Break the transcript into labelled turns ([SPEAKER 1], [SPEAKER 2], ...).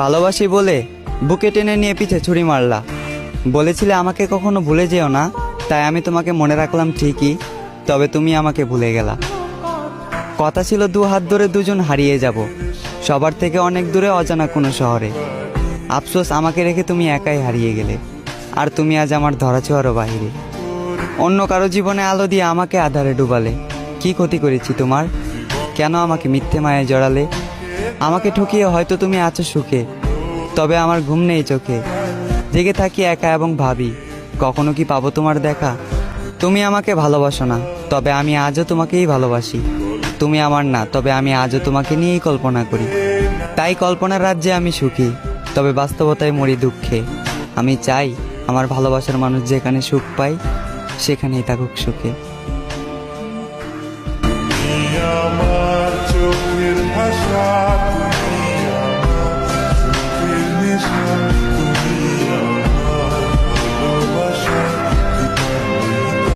[SPEAKER 1] ভালোবাসি বলে বুকে টেনে নিয়ে পিছে ছুরি মারলা। বলেছিলে আমাকে কখনো ভুলে যেও না, তাই আমি তোমাকে মনে রাখলাম ঠিকই, তবে তুমি আমাকে ভুলে গেলা। কথা ছিল দু হাত ধরে দুজন হারিয়ে যাব, সবার থেকে অনেক দূরে অজানা কোনো শহরে। আফসোস আমাকে রেখে তুমি একাই হারিয়ে গেলে, আর তুমি আজ আমার ধরাছোঁয়ারও বাহিরে। অন্য কারো জীবনে আলো দিয়ে আমাকে আধারে ডুবালে। কি ক্ষতি করেছি তোমার? কেন আমাকে মিথ্যে মায়ে জড়ালে? আমাকে ঠকিয়ে হয়তো তুমি আছো সুখে, তবে আমার ঘুম নেই চোখে। জেগে থাকি একা এবং ভাবি, কখনো কি পাবো তোমার দেখা? তুমি আমাকে ভালোবাসো না, তবে আমি আজও তোমাকেই ভালোবাসি। তুমি আমার না, তবে আমি আজও তোমাকে নিয়েই কল্পনা করি। তাই কল্পনার রাজ্যে আমি সুখী, তবে বাস্তবতায় মরি দুঃখে। আমি চাই আমার ভালোবাসার মানুষ যেখানে সুখ পায় সেখানেই থাকুক সুখে।